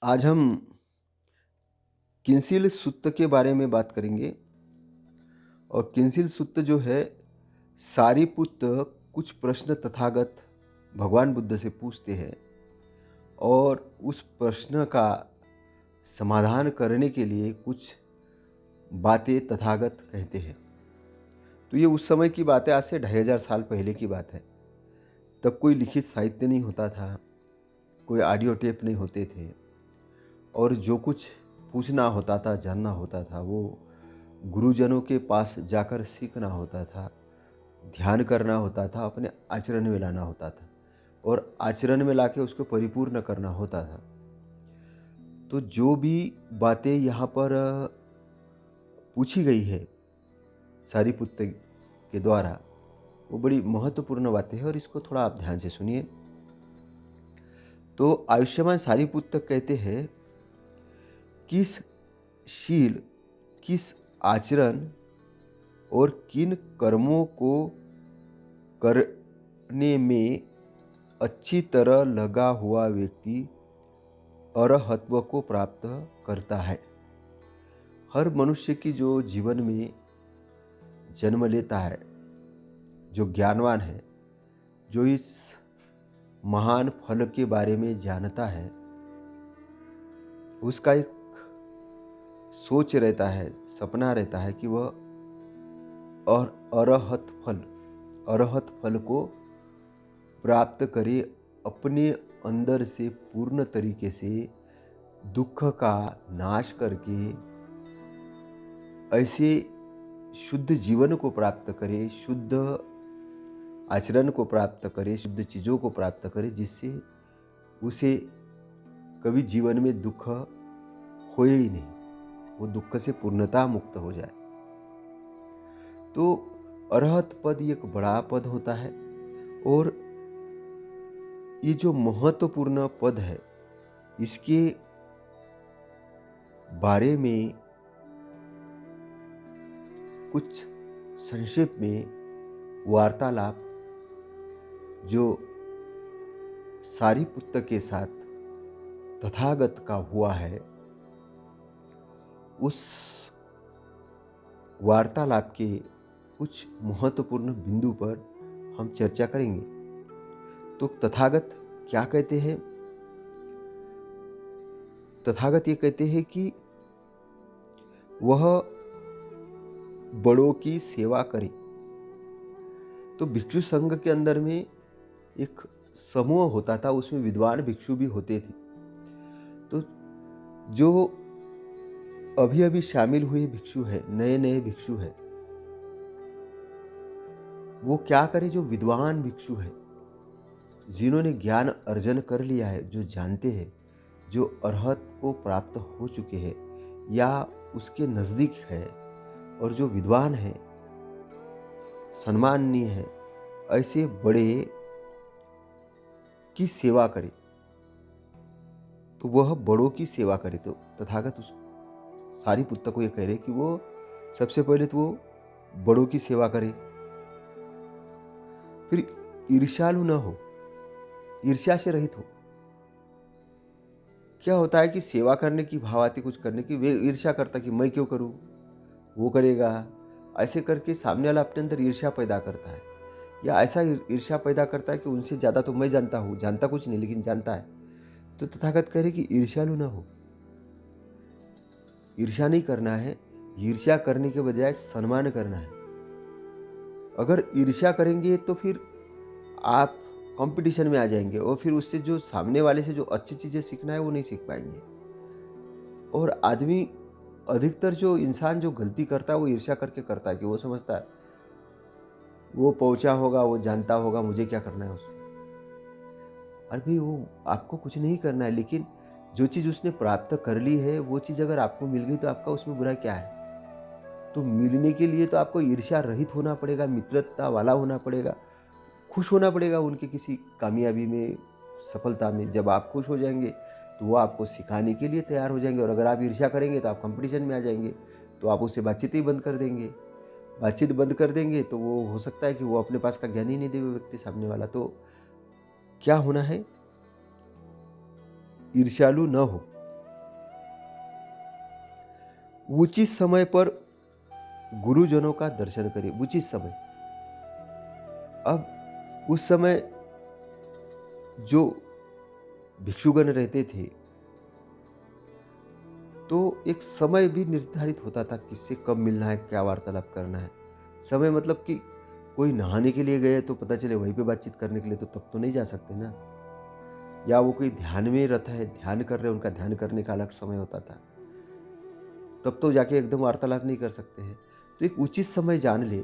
आज हम किंसिल सुत्त के बारे में बात करेंगे। और किंसिल सुत्त जो है, सारिपुत्त कुछ प्रश्न तथागत भगवान बुद्ध से पूछते हैं और उस प्रश्न का समाधान करने के लिए कुछ बातें तथागत कहते हैं। तो ये उस समय की बात है, आज से 2500 साल पहले की बात है। तब कोई लिखित साहित्य नहीं होता था, कोई ऑडियो टेप नहीं होते थे, और जो कुछ पूछना होता था, जानना होता था, वो गुरुजनों के पास जाकर सीखना होता था, ध्यान करना होता था, अपने आचरण में लाना होता था और आचरण में लाके उसको परिपूर्ण करना होता था। तो जो भी बातें यहाँ पर पूछी गई है सारिपुत्त के द्वारा, वो बड़ी महत्वपूर्ण बातें हैं और इसको थोड़ा आप ध्यान से सुनिए। तो आयुष्मान सारिपुत्त कहते हैं, किस शील, किस आचरण और किन कर्मों को करने में अच्छी तरह लगा हुआ व्यक्ति अरहत्व को प्राप्त करता है। हर मनुष्य की जो जीवन में जन्म लेता है, जो ज्ञानवान है, जो इस महान फल के बारे में जानता है, उसका एक सोच रहता है, सपना रहता है कि वह अरहत फल को प्राप्त करे, अपने अंदर से पूर्ण तरीके से दुख का नाश करके ऐसे शुद्ध जीवन को प्राप्त करे, शुद्ध आचरण को प्राप्त करे, शुद्ध चीज़ों को प्राप्त करे, जिससे उसे कभी जीवन में दुख होए ही नहीं, वो दुख से पूर्णतः मुक्त हो जाए। तो अरहत पद एक बड़ा पद होता है और ये जो महत्वपूर्ण पद है, इसके बारे में कुछ संक्षेप में वार्तालाप जो सारिपुत्त के साथ तथागत का हुआ है, उस वार्तालाप के कुछ महत्वपूर्ण बिंदु पर हम चर्चा करेंगे। तो तथागत क्या कहते हैं? तथागत ये कहते हैं कि वह बड़ों की सेवा करे। तो भिक्षु संघ के अंदर में एक समूह होता था, उसमें विद्वान भिक्षु भी होते थे। तो जो अभी अभी शामिल हुए भिक्षु है, नए नए भिक्षु है, वो क्या करे? जो विद्वान भिक्षु है, जिन्होंने ज्ञान अर्जन कर लिया है, जो जानते हैं, जो अरहत को प्राप्त हो चुके हैं या उसके नज़दीक है, और जो विद्वान है, सम्माननीय है, ऐसे बड़े की सेवा करे। तो वह बड़ों की सेवा करे। तो तथागत उस सारिपुत्त को ये कह रहे कि वो सबसे पहले तो वो बड़ों की सेवा करे, फिर ईर्ष्यालु न हो, ईर्ष्या से रहित हो। क्या होता है कि सेवा करने की भाव आती, कुछ करने की, वे ईर्ष्या करता कि मैं क्यों करूं, वो करेगा, ऐसे करके सामने वाला अपने अंदर ईर्ष्या पैदा करता है, या ऐसा ईर्ष्या पैदा करता है कि उनसे ज़्यादा तो मैं जानता हूँ, जानता कुछ नहीं लेकिन जानता है। तो तथागत कह रहे कि ईर्ष्यालु न हो, ईर्ष्या नहीं करना है, ईर्ष्या करने के बजाय सम्मान करना है। अगर ईर्ष्या करेंगे तो फिर आप कंपटीशन में आ जाएंगे और फिर उससे जो सामने वाले से जो अच्छी चीज़ें सीखना है वो नहीं सीख पाएंगे। और आदमी अधिकतर जो इंसान जो गलती करता है वो ईर्ष्या करके करता है, कि वो समझता है वो पहुंचा होगा, वो जानता होगा, मुझे क्या करना है उससे। अरे भाई, वो आपको कुछ नहीं करना है, लेकिन जो चीज़ उसने प्राप्त कर ली है वो चीज़ अगर आपको मिल गई तो आपका उसमें बुरा क्या है? तो मिलने के लिए तो आपको ईर्ष्या रहित होना पड़ेगा, मित्रता वाला होना पड़ेगा, खुश होना पड़ेगा उनके किसी कामयाबी में, सफलता में। जब आप खुश हो जाएंगे तो वो आपको सिखाने के लिए तैयार हो जाएंगे। और अगर आप ईर्ष्या करेंगे तो आप कंपटीशन में आ जाएंगे, तो आप उससे बातचीत ही बंद कर देंगे। बातचीत बंद कर देंगे तो वो हो सकता है कि वो अपने पास का ज्ञान ही नहीं दे, वो व्यक्ति सामने वाला। तो क्या होना है? ईर्ष्यालु न हो, उचित समय पर गुरुजनों का दर्शन करें। उचित समय, अब उस समय जो भिक्षुगण रहते थे तो एक समय भी निर्धारित होता था किससे कब मिलना है, क्या वार्तालाप करना है। समय मतलब कि कोई नहाने के लिए गए तो पता चले वहीं पे बातचीत करने के लिए, तो तब तो नहीं जा सकते ना। या वो कोई ध्यान में रत है, ध्यान कर रहे हैं, उनका ध्यान करने का अलग समय होता था, तब तो जाके एकदम वार्तालाप नहीं कर सकते हैं। तो एक उचित समय जान ले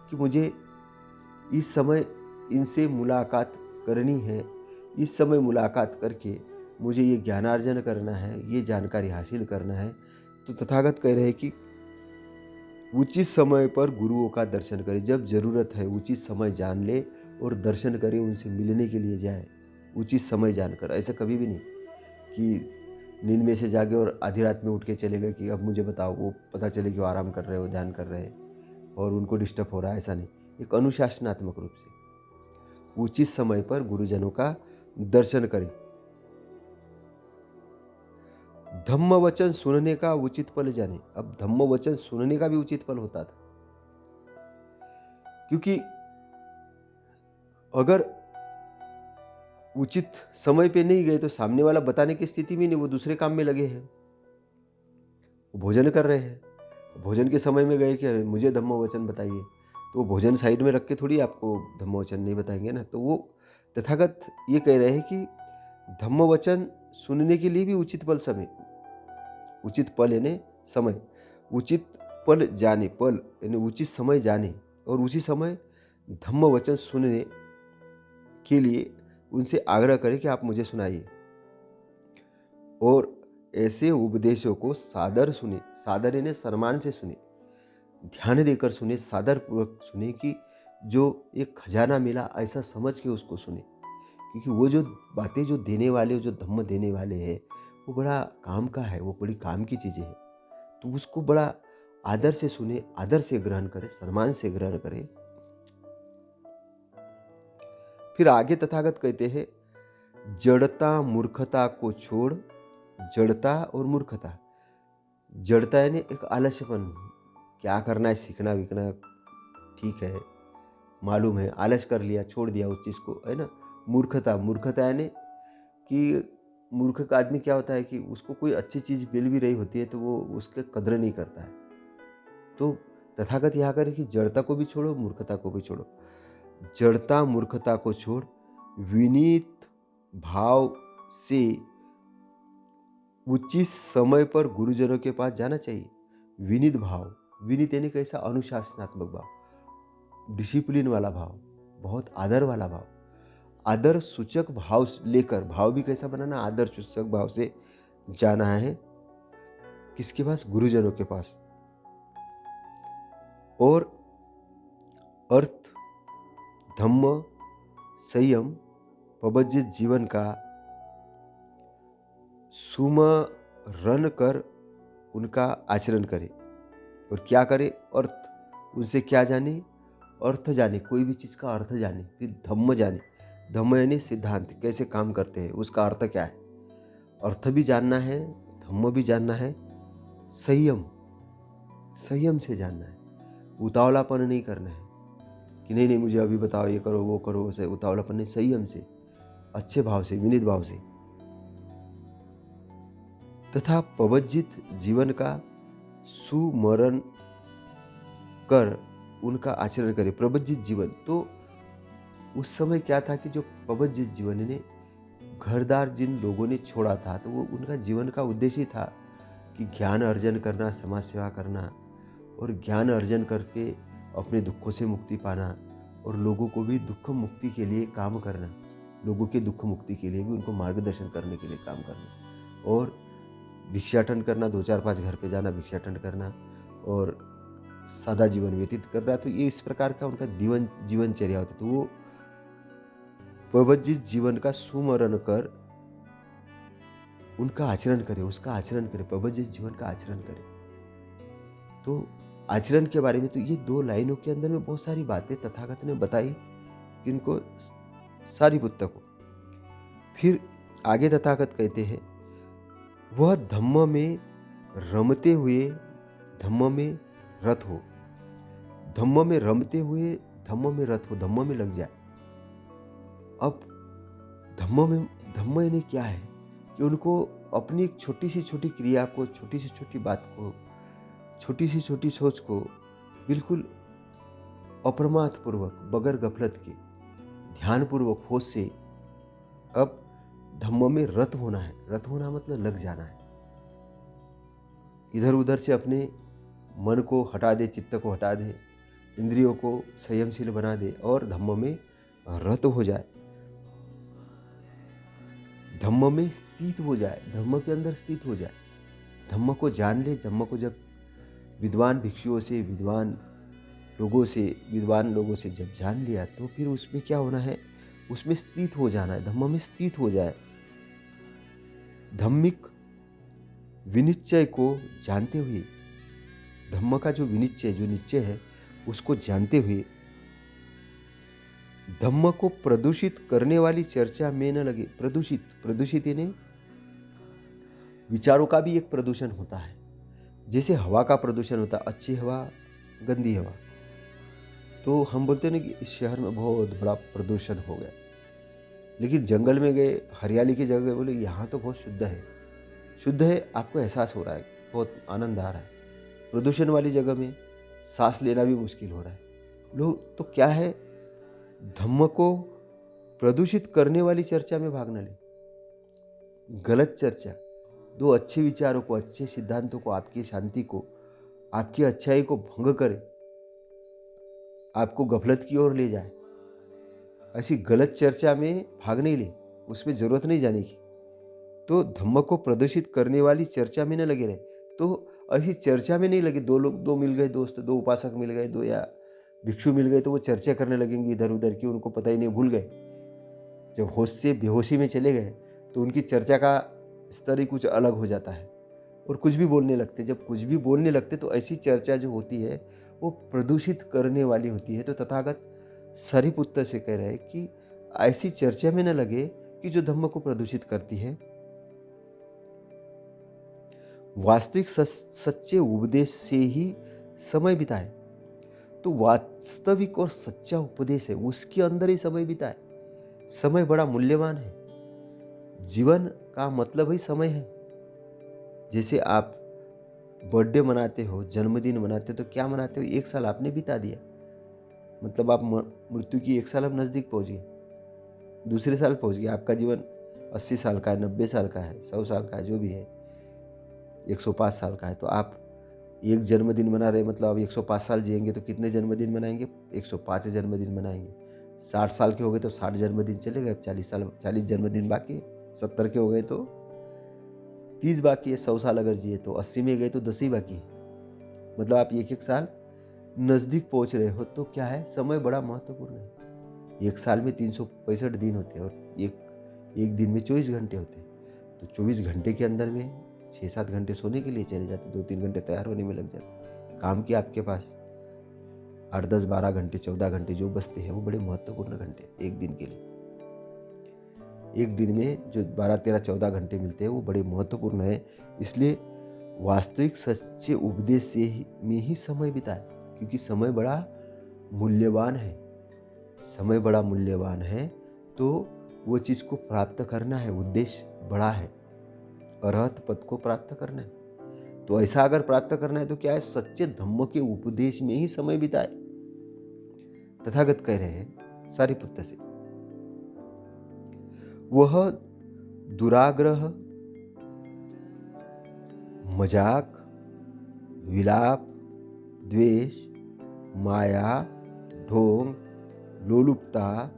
कि मुझे इस समय इनसे मुलाकात करनी है, इस समय मुलाकात करके मुझे ये ज्ञानार्जन करना है, ये जानकारी हासिल करना है। तो तथागत कह रहे हैं कि उचित समय पर गुरुओं का दर्शन करें। जब ज़रूरत है उचित समय जान ले और दर्शन करे, उनसे मिलने के लिए जाए उचित समय जानकर। ऐसा कभी भी नहीं कि नींद में से जागे और आधी रात में उठ के चले गए कि अब मुझे बताओ, वो पता चले कि वो आराम कर रहे हो, ध्यान कर रहे हैं और उनको डिस्टर्ब हो रहा है। ऐसा नहीं, एक अनुशासनात्मक रूप से उचित समय पर गुरुजनों का दर्शन करें। धम्म वचन सुनने का उचित पल जाने। अब धम्म वचन सुनने का भी उचित पल होता था, क्योंकि अगर उचित समय पे नहीं गए तो सामने वाला बताने की स्थिति में नहीं, वो दूसरे काम में लगे हैं, वो भोजन कर रहे हैं। भोजन के समय में गए कि मुझे धम्म वचन बताइए, तो वो भोजन साइड में रख के थोड़ी आपको धम्म वचन नहीं बताएंगे ना। तो वो तथागत ये कह रहे हैं कि धम्म वचन सुनने के लिए भी उचित पल समय, उचित पल यानी समय, उचित पल जाने, पल यानी उचित समय जाने और उसी समय धम्म वचन सुनने के लिए उनसे आग्रह करें कि आप मुझे सुनाइए। और ऐसे उपदेशों को सादर सुने, सादर यानी सम्मान से सुने, ध्यान देकर सुने, सादर पूर्वक सुने, कि जो एक खजाना मिला ऐसा समझ के उसको सुने। क्योंकि वो जो बातें जो देने वाले, जो धम्म देने वाले हैं, वो बड़ा काम का है, वो बड़ी काम की चीज़ें हैं। तो उसको बड़ा आदर से सुने, आदर से ग्रहण करें, सम्मान से ग्रहण करें। फिर आगे तथागत कहते हैं, जड़ता मूर्खता को छोड़। जड़ता और मूर्खता, जड़ता यानी एक आलस्यपन, क्या करना है, सीखना विकना ठीक है, मालूम है, आलस कर लिया, छोड़ दिया उस चीज़ को, है ना। मूर्खता, मूर्खता यानी कि मूर्ख का आदमी क्या होता है कि उसको कोई अच्छी चीज़ मिल भी रही होती है तो वो उसके कदर नहीं करता है। तो तथागत यहाँ करे कि जड़ता को भी छोड़ो, मूर्खता को भी छोड़ो। जड़ता मूर्खता को छोड़, विनीत भाव से उचित समय पर गुरुजनों के पास जाना चाहिए। विनीत भाव, विनीत यानी कैसा, अनुशासनात्मक भाव, डिसिप्लिन वाला भाव, बहुत आदर वाला भाव, आदर सूचक भाव लेकर, भाव भी कैसा बनाना, आदर सूचक भाव से जाना है। किसके पास? गुरुजनों के पास। और अर्थ, धम्म, संयम, पबज्जित जीवन का सुमरण कर उनका आचरण करे। और क्या करे? अर्थ, उनसे क्या जाने? अर्थ जाने, कोई भी चीज़ का अर्थ जाने। फिर धम्म जाने, धम्म यानी सिद्धांत, कैसे काम करते हैं, उसका अर्थ क्या है, अर्थ भी जानना है, धम्म भी जानना है। संयम, संयम से जानना है, उतावलापन नहीं करना है कि नहीं मुझे अभी बताओ, ये करो वो करो, उसे उतावलापन नहीं, संयम से, अच्छे भाव से, विनीत भाव से। तथा पबज्जित जीवन का सुमरण कर उनका आचरण करे। प्रबज्जित जीवन, तो उस समय क्या था कि जो पबज्जित जीवन ने घरदार जिन लोगों ने छोड़ा था, तो वो उनका जीवन का उद्देश्य था कि ज्ञान अर्जन करना, समाज सेवा करना और ज्ञान अर्जन करके अपने दुखों से मुक्ति पाना और लोगों को भी दुख मुक्ति के लिए काम करना, लोगों के दुख मुक्ति के लिए भी उनको मार्गदर्शन करने के लिए काम करना। और भिक्षाटन करना, 2-4-5 घर पे जाना, भिक्षाटन करना और सादा जीवन व्यतीत करना। तो ये इस प्रकार का उनका जीवनचर्या होती। तो वो पबज्जित जीवन का सुमरण कर उनका आचरण करे, उसका आचरण करे, पबज्जित जीवन का आचरण करे। तो आचरण के बारे में तो ये 2 लाइनों के अंदर में बहुत सारी बातें तथागत ने बताई, किनको? सारिपुत्त को। फिर आगे तथागत कहते हैं, वह धम्म में रमते हुए धम्म में रत हो, धम्म में रमते हुए धम्म में रत हो, धम्म में लग जाए। अब धम्म यानी क्या है कि उनको अपनी एक छोटी सी छोटी क्रिया को, छोटी सी छोटी बात को, छोटी सी छोटी सोच को बिल्कुल अप्रमाद पूर्वक, बगैर गफलत के, ध्यानपूर्वक होश से अब धम्म में रत होना है। रत होना मतलब लग जाना है। इधर उधर से अपने मन को हटा दे, चित्त को हटा दे, इंद्रियों को संयमशील बना दे और धम्म में रत हो जाए, धम्म में स्थित हो जाए, धम्म के अंदर स्थित हो जाए, धम्म को जान ले। धम्म को जब विद्वान भिक्षुओं से, विद्वान लोगों से जब जान लिया तो फिर उसमें क्या होना है, उसमें स्थित हो जाना है, धम्म में स्थित हो जाए। धम्मिक विनिश्चय को जानते हुए, धम्म का जो विनिश्चय, जो निश्चय है, उसको जानते हुए धम्म को प्रदूषित करने वाली चर्चा में न लगे। प्रदूषित यानी विचारों का भी एक प्रदूषण होता है। जैसे हवा का प्रदूषण होता है, अच्छी हवा, गंदी हवा। तो हम बोलते हैं ना कि इस शहर में बहुत बड़ा प्रदूषण हो गया, लेकिन जंगल में गए, हरियाली की जगह बोले यहाँ तो बहुत शुद्ध है, आपको एहसास हो रहा है, बहुत आनंद आ रहा है। प्रदूषण वाली जगह में सांस लेना भी मुश्किल हो रहा है। लोग तो क्या है, धम्म को प्रदूषित करने वाली चर्चा में भाग न ले। गलत चर्चा, दो अच्छे विचारों को, अच्छे सिद्धांतों को, आपकी शांति को, आपकी अच्छाई को भंग करे, आपको गफलत की ओर ले जाए, ऐसी गलत चर्चा में भाग नहीं ले, उसमें जरूरत नहीं जाने की। तो धम्म को प्रदूषित करने वाली चर्चा में न लगे रहे। तो ऐसी चर्चा में नहीं लगे। दो मिल गए दोस्त, दो उपासक मिल गए, दो या भिक्षु मिल गए, तो वो चर्चा करने लगेंगे इधर उधर की, उनको पता ही नहीं, भूल गए। जब होश से बेहोशी में चले गए तो उनकी चर्चा का स्तर ही कुछ अलग हो जाता है और कुछ भी बोलने लगते। जब कुछ भी बोलने लगते तो ऐसी चर्चा जो होती है वो प्रदूषित करने वाली होती है। तो तथागत सारिपुत्र से कह रहे हैं कि ऐसी चर्चा में न लगे कि जो धम्म को प्रदूषित करती है। वास्तविक सच्चे उपदेश से ही समय बिताए। तो वास्तविक और सच्चा उपदेश है, उसके अंदर ही समय बिताए। समय बड़ा मूल्यवान है। जीवन का मतलब ही समय है। जैसे आप बर्थडे मनाते हो, जन्मदिन मनाते हो, तो क्या मनाते हो, 1 साल आपने बिता दिया, मतलब आप मृत्यु की 1 साल आप नज़दीक पहुंच गए, दूसरे साल पहुंच गए। आपका जीवन 80 साल का है, 90 साल का है, 100 साल का है, जो भी है, 105 साल का है। तो आप एक जन्मदिन मना रहे, मतलब आप 105 साल जिएंगे तो कितने जन्मदिन मनाएंगे, 105 जन्मदिन मनाएंगे। 60 साल के हो गए तो 60 जन्मदिन चले गए, अब 40 जन्मदिन बाकी है। 70 के हो गए तो 30 बाकी है। 100 साल अगर जिए तो 80 में गए तो 10 ही बाकी है। मतलब आप एक साल नज़दीक पहुंच रहे हो। तो क्या है, समय बड़ा महत्वपूर्ण है। एक साल में 365 दिन होते हैं और एक दिन में 24 घंटे होते हैं। तो 24 घंटे के अंदर में 6-7 घंटे सोने के लिए चले जाते, 2-3 घंटे तैयार होने में लग जाते। काम के आपके पास 8-10-12 घंटे, 14 घंटे जो बचते हैं वो बड़े महत्वपूर्ण घंटे एक दिन के लिए। एक दिन में जो 12-13-14 घंटे मिलते हैं वो बड़े महत्वपूर्ण है। इसलिए वास्तविक सच्चे उपदेश से में ही समय बिताए, क्योंकि समय बड़ा मूल्यवान है। समय बड़ा मूल्यवान है तो वो चीज़ को प्राप्त करना है, उद्देश्य बड़ा है, अरहत पद को प्राप्त करना है। तो ऐसा अगर प्राप्त करना है तो क्या है, सच्चे धम्म के उपदेश में ही समय बिताए। तथागत कह रहे हैं सारिपुत्र से, वह दुराग्रह, मजाक, विलाप, द्वेष, माया, ढोंग, लोलुपता,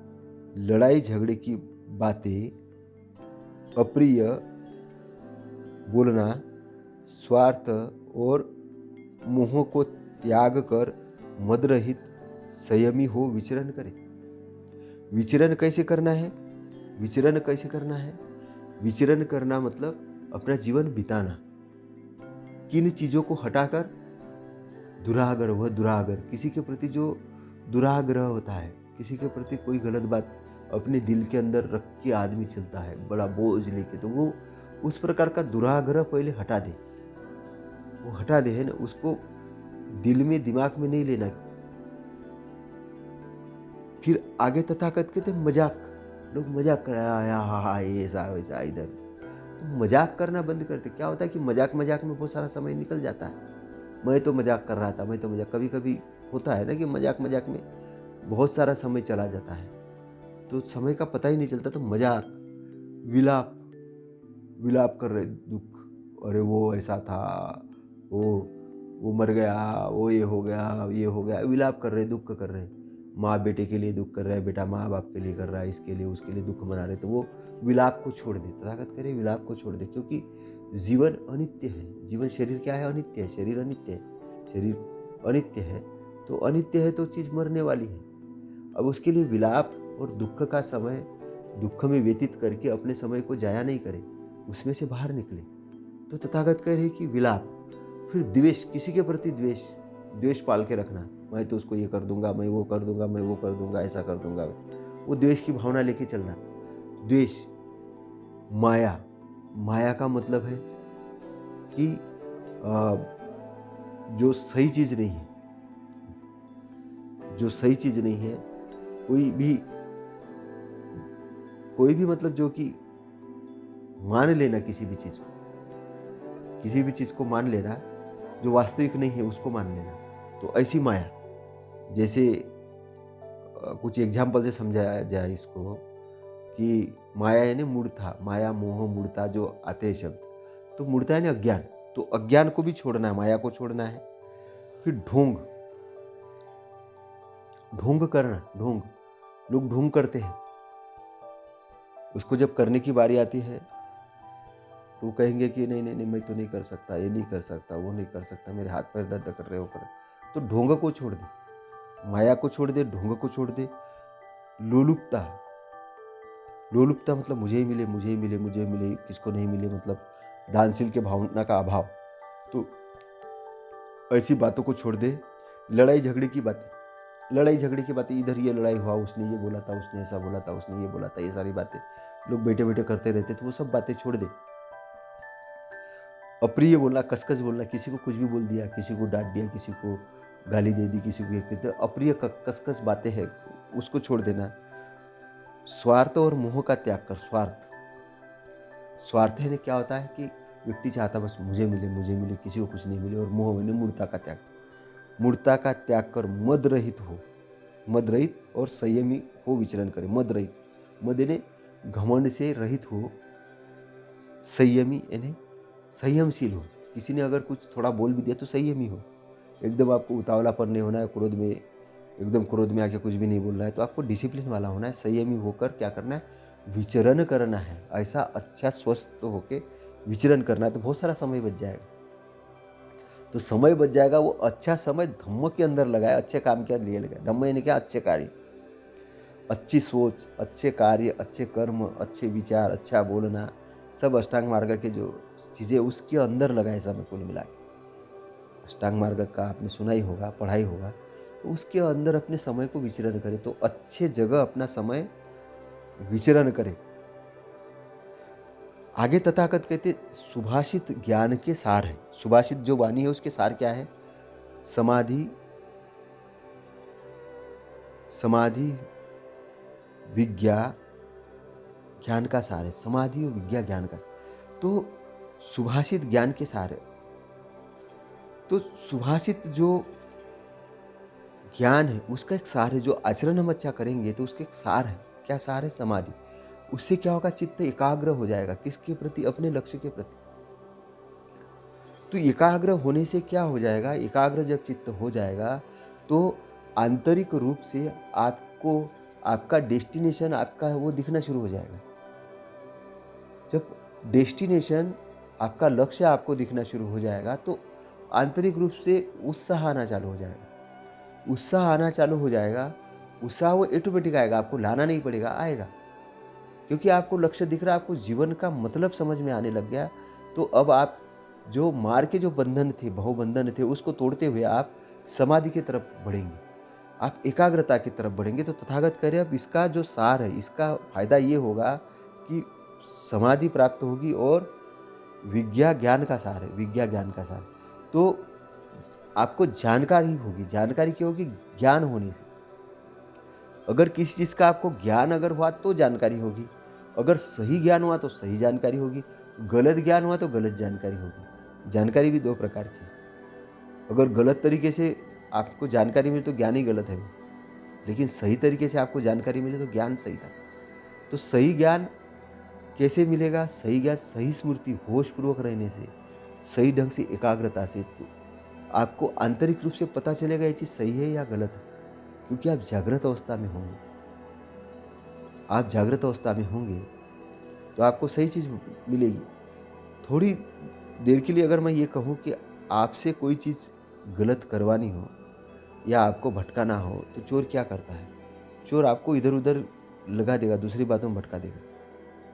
लड़ाई झगड़े की बातें, अप्रिय बोलना, स्वार्थ और मोह को त्याग कर मदरहित संयमी हो विचरण करे। विचरण कैसे करना है, विचरण कैसे करना है, विचरण करना मतलब अपना जीवन बिताना। किन चीज़ों को हटाकर, दुराग्रह, वह दुराग्रह, किसी के प्रति जो दुराग्रह होता है, किसी के प्रति कोई गलत बात अपने दिल के अंदर रख के आदमी चलता है बड़ा बोझ लेके, तो वो उस प्रकार का दुराग्रह पहले हटा दे। वो हटा दे है ना, उसको दिल में दिमाग में नहीं लेना। फिर आगे तथागत कहते मजाक, लोग मजाक कर आया हा हा ये ऐसा वैसा इधर, तो मजाक करना बंद करते। क्या होता है कि मजाक मजाक में बहुत सारा समय निकल जाता है। मैं तो मजाक कर रहा था, मैं तो मजाक, कभी कभी होता है ना कि मजाक मजाक में बहुत सारा समय चला जाता है, तो समय का पता ही नहीं चलता। तो मजाक, विलाप, विलाप कर रहे, दुख, अरे वो ऐसा था, वो मर गया, वो ये हो गया, ये हो गया, विलाप कर रहे, दुख कर रहे। माँ बेटे के लिए दुख कर रहा है, बेटा माँ बाप के लिए कर रहा है, इसके लिए उसके लिए दुख मना रहे, तो वो विलाप को छोड़ दे। तथागत करे विलाप को छोड़ दे, क्योंकि जीवन अनित्य है। जीवन, शरीर क्या है? अनित्य है। शरीर अनित्य है, शरीर अनित्य है, तो अनित्य है तो चीज़ मरने वाली है। अब उसके लिए विलाप और दुख का समय दुख में व्यतीत करके अपने समय को जाया नहीं करे, उसमें से बाहर निकले। तो तथागत कह रहे कि विलाप। फिर द्वेष, किसी के प्रति द्वेष, द्वेष पाल के रखना, मैं तो उसको ये कर दूंगा, मैं वो कर दूंगा, मैं वो कर दूंगा, ऐसा कर दूंगा, वो द्वेष की भावना लेके चलना। द्वेष, माया, माया का मतलब है कि जो सही चीज नहीं है, जो सही चीज नहीं है, कोई भी मतलब जो कि मान लेना किसी भी चीज को, किसी भी चीज को मान लेना जो वास्तविक नहीं है उसको मान लेना, तो ऐसी माया। जैसे कुछ एग्जाम्पल से समझाया जाए इसको कि माया यानी मूढ़ता, माया मोह मूढ़ता जो आते हैं शब्द, तो मूढ़ता यानी अज्ञान, तो अज्ञान को भी छोड़ना है, माया को छोड़ना है। फिर ढोंग, ढोंग करना, ढोंग, लोग ढोंग करते हैं, उसको जब करने की बारी आती है तो वो कहेंगे कि नहीं नहीं नहीं, मैं तो नहीं कर सकता, ये नहीं कर सकता, वो नहीं कर सकता, मेरे हाथ पैर दर्द कर रहे हो कर। तो ढोंग को छोड़ दे, माया को छोड़ दे, ढोंग को छोड़ दे। लोलुपता, लोलुपता मतलब मुझे ही मिले, मुझे ही मिले, मुझे ही मिले, किसको नहीं मिले, मतलब दानशील के भावना का अभाव, तो ऐसी बातों को छोड़ दे। लड़ाई झगड़े की बातें, लड़ाई झगड़े की बातें, इधर ये लड़ाई हुआ, उसने ये बोला था, उसने ऐसा बोला था, उसने ये बोला था, ये सारी बातें लोग बैठे बैठे करते रहते, तो वो सब बातें छोड़ दे। अप्रिय बोलना, कसकस बोलना, किसी को कुछ भी बोल दिया, किसी को डांट दिया, किसी को गाली दे दी, किसी को ये कहते, अप्रिय कसकस बातें हैं, उसको छोड़ देना। स्वार्थ और मोह का त्याग कर। स्वार्थ, स्वार्थ है क्या होता है कि व्यक्ति चाहता बस मुझे मिले, मुझे मिले, किसी को कुछ नहीं मिले। और मोह मैंने मूर्ता का त्याग, मूर्ता का त्याग कर मद रहित हो, मद रहित और संयमी हो विचरण करे। मद रहित, मद यानी घमंड से रहित हो, संयमी यानी संयमशील हो। किसी ने अगर कुछ थोड़ा बोल भी दिया तो संयमी हो, एकदम आपको उतावलापन नहीं होना है, क्रोध में एकदम क्रोध में आके कुछ भी नहीं बोलना है, तो आपको डिसिप्लिन वाला होना है। संयमी होकर क्या करना है? विचरण करना है। ऐसा अच्छा स्वस्थ होके विचरण करना है, तो बहुत सारा समय बच जाएगा। तो समय बच जाएगा, वो अच्छा समय धम्म के अंदर लगाए, अच्छे काम के लिए लगाए। धम्म यानी क्या? अच्छे कार्य, अच्छी सोच, अच्छे कार्य, अच्छे कर्म, अच्छे विचार, अच्छा बोलना, सब अष्टांग मार्ग के जो चीज़ें उसके अंदर लगाए समय कुल मिला के। अष्टांग मार्ग का आपने सुना ही होगा, पढ़ाई होगा, तो उसके अंदर अपने समय को विचरण करें, तो अच्छे जगह अपना समय विचरण करें। आगे तथागत कहते सुभाषित ज्ञान के सार है। सुभाषित जो वाणी है उसके सार क्या है? समाधि, समाधि विज्ञा ज्ञान का सार है। समाधि और विज्ञा ज्ञान का, तो सुभाषित ज्ञान के सार है। तो सुभाषित जो ज्ञान है उसका एक सार है, जो आचरण हम अच्छा करेंगे तो उसके एक सार है। क्या सार है? समाधि। उससे क्या होगा? चित्त एकाग्र हो जाएगा, किसके प्रति? अपने लक्ष्य के प्रति। तो एकाग्र होने से क्या हो जाएगा? एकाग्र जब चित्त हो जाएगा तो आंतरिक रूप से आपको आपका डेस्टिनेशन, आपका वो दिखना शुरू हो जाएगा। जब डेस्टिनेशन, आपका लक्ष्य आपको दिखना शुरू हो जाएगा तो आंतरिक रूप से उत्साह आना चालू हो जाएगा। उत्साह आना चालू हो जाएगा, उत्साह वो ऑटोमेटिक आएगा, आपको लाना नहीं पड़ेगा, आएगा। क्योंकि आपको लक्ष्य दिख रहा है, आपको जीवन का मतलब समझ में आने लग गया। तो अब आप जो मार के जो बंधन थे, बहुबंधन थे, उसको तोड़ते हुए आप समाधि की तरफ बढ़ेंगे, आप एकाग्रता की तरफ बढ़ेंगे। तो तथागत कह रहे अब इसका जो सार है, इसका फायदा ये होगा कि समाधि प्राप्त होगी और विज्ञा ज्ञान का सार है, विज्ञा ज्ञान का सार। तो आपको जानकारी होगी। जानकारी क्या होगी? ज्ञान होने से। अगर किसी चीज़ का आपको ज्ञान अगर हुआ तो जानकारी होगी, अगर सही ज्ञान हुआ तो सही जानकारी होगी, गलत ज्ञान हुआ तो गलत जानकारी होगी। जानकारी भी दो प्रकार की है। अगर गलत तरीके से आपको जानकारी मिले तो ज्ञान ही गलत है वो, लेकिन सही तरीके से आपको जानकारी मिले तो ज्ञान सही था। तो सही ज्ञान कैसे मिलेगा? सही ज्ञान सही स्मृति, होशपूर्वक रहने से, सही ढंग से, एकाग्रता से। तो आपको आंतरिक रूप से पता चलेगा ये चीज़ सही है या गलत है, क्योंकि आप जागृत अवस्था में होंगे। आप जागृत अवस्था में होंगे तो आपको सही चीज़ मिलेगी। थोड़ी देर के लिए अगर मैं ये कहूँ कि आपसे कोई चीज़ गलत करवानी हो या आपको भटकाना हो, तो चोर क्या करता है? चोर आपको इधर उधर लगा देगा, दूसरी बातों में भटका देगा,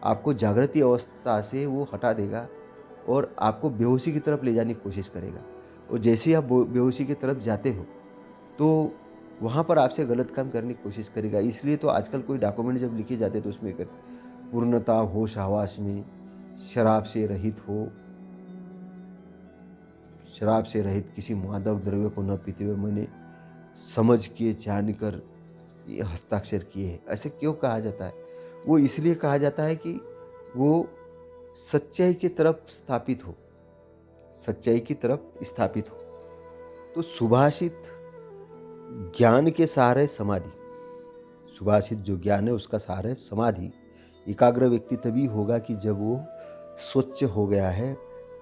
आपको जागृति अवस्था से वो हटा देगा और आपको बेहोशी की तरफ ले जाने की कोशिश करेगा। और जैसे ही आप बेहोशी की तरफ जाते हो तो वहाँ पर आपसे गलत काम करने की कोशिश करेगा। इसलिए तो आजकल कोई डॉक्यूमेंट जब लिखे जाते हैं तो उसमें पूर्णतः होश हवास में, शराब से रहित हो, शराब से रहित, किसी मादक द्रव्य को न पीते हुए मैंने समझ के जानकर ये हस्ताक्षर किए हैं। ऐसे क्यों कहा जाता है? वो इसलिए कहा जाता है कि वो सच्चाई की तरफ स्थापित हो, सच्चाई की तरफ स्थापित हो। तो सुभाषित ज्ञान के सहारे समाधि, सुभाषित जो ज्ञान है उसका सहारा है समाधि। एकाग्र व्यक्ति तभी होगा कि जब वो स्वच्छ हो गया है,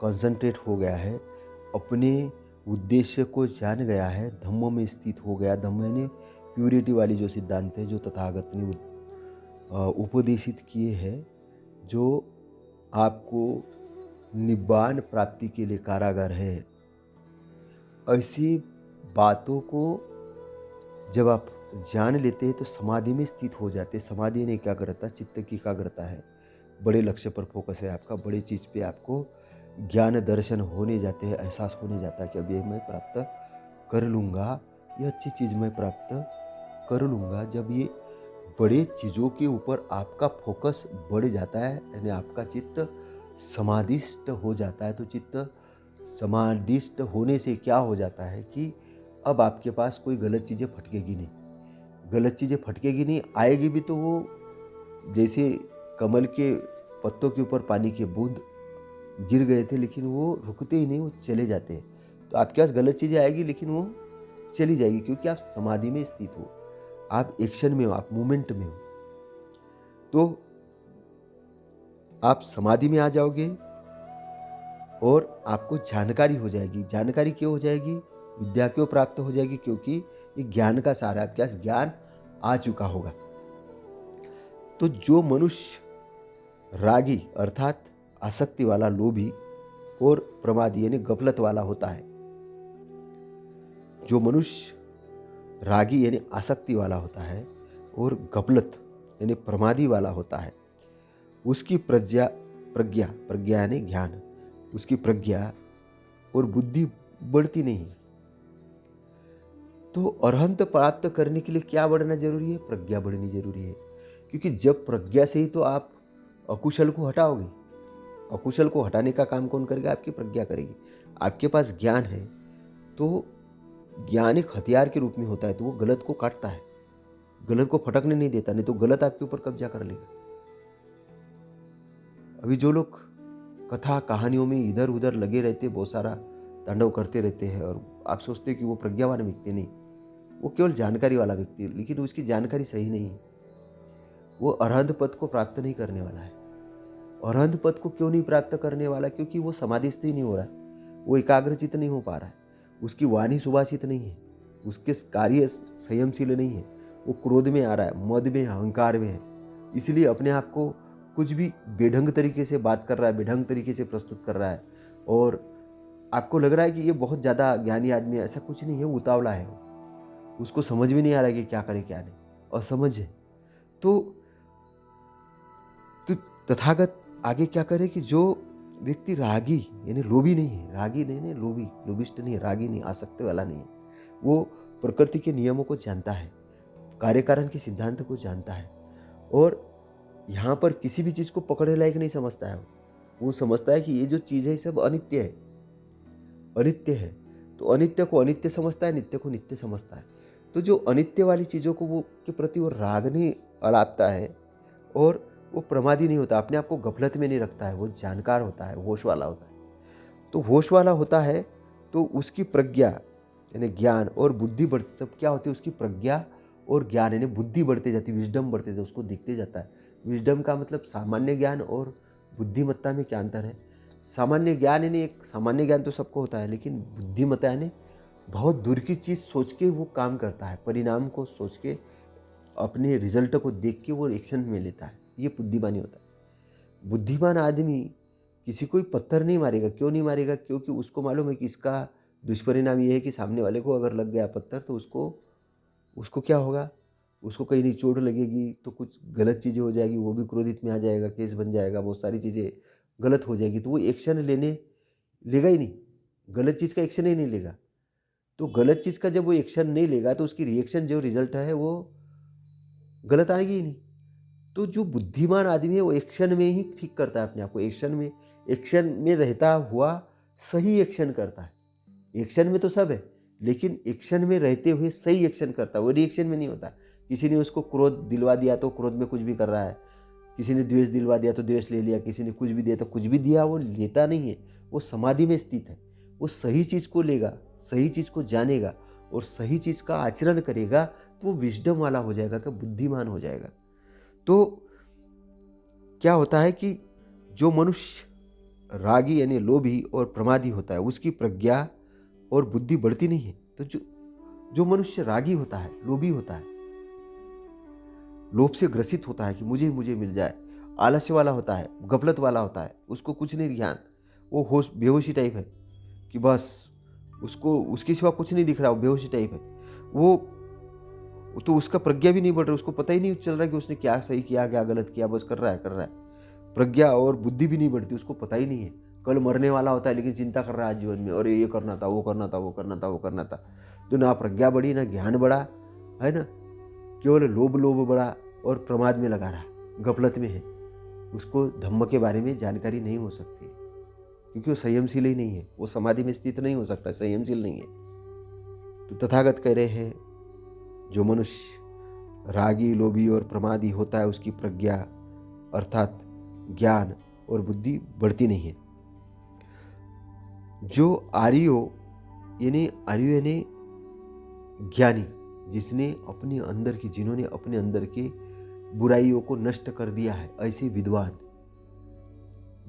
कंसंट्रेट हो गया है, अपने उद्देश्य को जान गया है, धम्म में स्थित हो गया। धम्म यानी प्यूरिटी वाली जो सिद्धांत है जो तथागत ने उपदेशित किए हैं, जो आपको निब्बान प्राप्ति के लिए कारागार है। ऐसी बातों को जब आप जान लेते हैं तो समाधि में स्थित हो जाते हैं। समाधि ने एकाग्रता, चित्त की एकाग्रता है, बड़े लक्ष्य पर फोकस है आपका, बड़े चीज़ पे आपको ज्ञान दर्शन होने जाते हैं, एहसास होने जाता है कि अब ये मैं प्राप्त कर लूँगा, ये अच्छी चीज़ मैं प्राप्त कर लूँगा। जब ये बड़े चीज़ों के ऊपर आपका फोकस बढ़ जाता है, यानी आपका चित्त समाधिष्ट हो जाता है, तो चित्त समाधिष्ट होने से क्या हो जाता है कि अब आपके पास कोई गलत चीज़ें फटकेगी नहीं। गलत चीज़ें फटकेगी नहीं, आएगी भी तो वो जैसे कमल के पत्तों के ऊपर पानी के बूंद गिर गए थे, लेकिन वो रुकते ही नहीं, वो चले जाते हैं। तो आपके पास गलत चीज़ें आएगी लेकिन वो चली जाएगी, क्योंकि आप समाधि में स्थित हो, आप एक्शन में हो, आप मूवमेंट में हो। तो आप समाधि में आ जाओगे और आपको जानकारी हो जाएगी। जानकारी क्यों हो जाएगी? विद्या क्यों प्राप्त हो जाएगी? क्योंकि ये ज्ञान का सारा, आपके पास ज्ञान आ चुका होगा। तो जो मनुष्य रागी अर्थात आसक्ति वाला, लोभी और प्रमादी यानी गफलत वाला होता है, जो मनुष्य रागी यानी आसक्ति वाला होता है और गफलत यानी प्रमादी वाला होता है, उसकी प्रज्ञा यानी ज्ञान, उसकी प्रज्ञा और बुद्धि बढ़ती नहीं। तो अरहंत प्राप्त करने के लिए क्या बढ़ना जरूरी है? प्रज्ञा बढ़नी जरूरी है, क्योंकि जब प्रज्ञा से ही तो आप अकुशल को हटाओगे। अकुशल को हटाने का काम कौन करेगा? आपकी प्रज्ञा करेगी। आपके पास ज्ञान है तो ज्ञान एक हथियार के रूप में होता है, तो वो गलत को काटता है, गलत को फटकने नहीं देता, नहीं तो गलत आपके ऊपर कब्जा कर लेगा। अभी जो लोग कथा कहानियों में इधर उधर लगे रहते, बहुत सारा तांडव करते रहते हैं, और आप सोचते हैं कि वो प्रज्ञावान व्यक्ति, नहीं, वो केवल जानकारी वाला व्यक्ति है, लेकिन उसकी जानकारी सही नहीं है। वो अरहंत पद को प्राप्त नहीं करने वाला है। अरहंत पद को क्यों नहीं प्राप्त करने वाला? क्योंकि वो समाधिस्थ ही नहीं हो रहा है, वो एकाग्रचित नहीं हो पा रहा है, उसकी वाणी सुभाषित नहीं है, उसके कार्य संयमशील नहीं है, वो क्रोध में आ रहा है, मद में, अहंकार में है, इसलिए अपने आप को कुछ भी बेढंग तरीके से बात कर रहा है, बेढंग तरीके से प्रस्तुत कर रहा है, और आपको लग रहा है कि ये बहुत ज़्यादा ज्ञानी आदमी है। ऐसा कुछ नहीं है, उतावला है, उसको समझ में नहीं आ रहा है कि क्या करे क्या नहीं, असमझ है। तो तथागत आगे क्या करे कि जो व्यक्ति रागी यानी लोभी नहीं है, रागी नहीं, लोभी, लोभिष्ट नहीं है, रागी नहीं, आसक्ति वाला नहीं है, वो प्रकृति के नियमों को जानता है, कार्यकारण के सिद्धांत को जानता है, और यहाँ पर किसी भी चीज़ को पकड़ने लायक नहीं समझता है। वो समझता है कि ये जो चीज़ है सब अनित्य है, अनित्य है। तो अनित्य को अनित्य समझता है, नित्य को नित्य समझता है। तो जो अनित्य वाली चीज़ों को वो के प्रति वो राग नहीं अलापता है और वो प्रमादी नहीं होता, अपने आप को गफलत में नहीं रखता है, वो जानकार होता है, होश वाला होता है। तो होश वाला होता है तो उसकी प्रज्ञा यानी ज्ञान और बुद्धि बढ़ती, तब क्या होती है उसकी प्रज्ञा और ज्ञान यानी बुद्धि बढ़ते जाती है, विजडम बढ़ते जाती है, उसको दिखते जाता है। विजडम का मतलब सामान्य ज्ञान और बुद्धिमत्ता में क्या अंतर है। सामान्य ज्ञान यानी एक सामान्य ज्ञान तो सबको होता है, लेकिन बुद्धिमत्ता यानी बहुत दूर की चीज़ सोच के वो काम करता है, परिणाम को सोच के अपने रिजल्ट को देख के वो एक्शन में लेता है, ये बुद्धिमानी होता है। बुद्धिमान आदमी किसी को पत्थर नहीं मारेगा। क्यों नहीं मारेगा? क्योंकि उसको मालूम है कि इसका दुष्परिणाम ये है कि सामने वाले को अगर लग गया पत्थर तो उसको क्या होगा, उसको कहीं नहीं चोट लगेगी तो कुछ गलत चीज़ें हो जाएगी, वो भी क्रोधित में आ जाएगा, केस बन जाएगा, बहुत सारी चीज़ें गलत हो जाएगी, तो वो एक्शन लेगा ही नहीं, गलत चीज़ का एक्शन ही नहीं लेगा। तो गलत चीज़ का जब वो एक्शन नहीं लेगा तो उसकी रिएक्शन जो रिजल्ट है वो गलत आएगी ही नहीं। तो जो बुद्धिमान आदमी है वो एक्शन में ही ठीक करता है अपने आप को, एक्शन में रहता हुआ सही एक्शन करता है। एक्शन में तो सब है, लेकिन एक्शन में रहते हुए सही एक्शन करता है, वो रिएक्शन में नहीं होता। किसी ने उसको क्रोध दिलवा दिया तो क्रोध में कुछ भी कर रहा है, किसी ने द्वेष दिलवा दिया तो द्वेष ले लिया, किसी ने कुछ भी दिया तो कुछ भी दिया, वो लेता नहीं है, वो समाधि में स्थित है। वो सही चीज़ को लेगा, सही चीज़ को जानेगा और सही चीज़ का आचरण करेगा तो वो विजडम वाला हो जाएगा, क्या बुद्धिमान हो जाएगा। तो क्या होता है कि जो मनुष्य रागी यानी लोभी और प्रमादी होता है उसकी प्रज्ञा और बुद्धि बढ़ती नहीं है। तो जो मनुष्य रागी होता है, लोभी होता है, लोभ से ग्रसित होता है कि मुझे मुझे मिल जाए, आलस्य वाला होता है, गफलत वाला होता है, उसको कुछ नहीं ध्यान, वो होश बेहोशी टाइप है कि बस उसको उसके सिवा कुछ नहीं दिख रहा, वो बेहोशी टाइप है। वो तो उसका प्रज्ञा भी नहीं बढ़ रहा, उसको पता ही नहीं चल रहा कि उसने क्या सही किया क्या गलत किया, बस कर रहा है। प्रज्ञा और बुद्धि भी नहीं बढ़ती, उसको पता ही नहीं है। कल मरने वाला होता है लेकिन चिंता कर रहा है जीवन में, और ये करना था, वो करना था, वो करना था, वो करना था। तो ना प्रज्ञा बढ़ी ना ज्ञान बढ़ा, है ना, केवल लोभ बढ़ा और प्रमाद में लगा रहा, गफलत में है। उसको धम्म के बारे में जानकारी नहीं हो सकती क्योंकि वो संयमशील ही नहीं है, वो समाधि में स्थित नहीं हो सकता, संयमशील नहीं है। तो तथागत कह रहे हैं जो मनुष्य रागी लोभी और प्रमादी होता है उसकी प्रज्ञा अर्थात ज्ञान और बुद्धि बढ़ती नहीं है। जो आर्यो यानी ज्ञानी, जिन्होंने अपने अंदर के बुराइयों को नष्ट कर दिया है, ऐसे विद्वान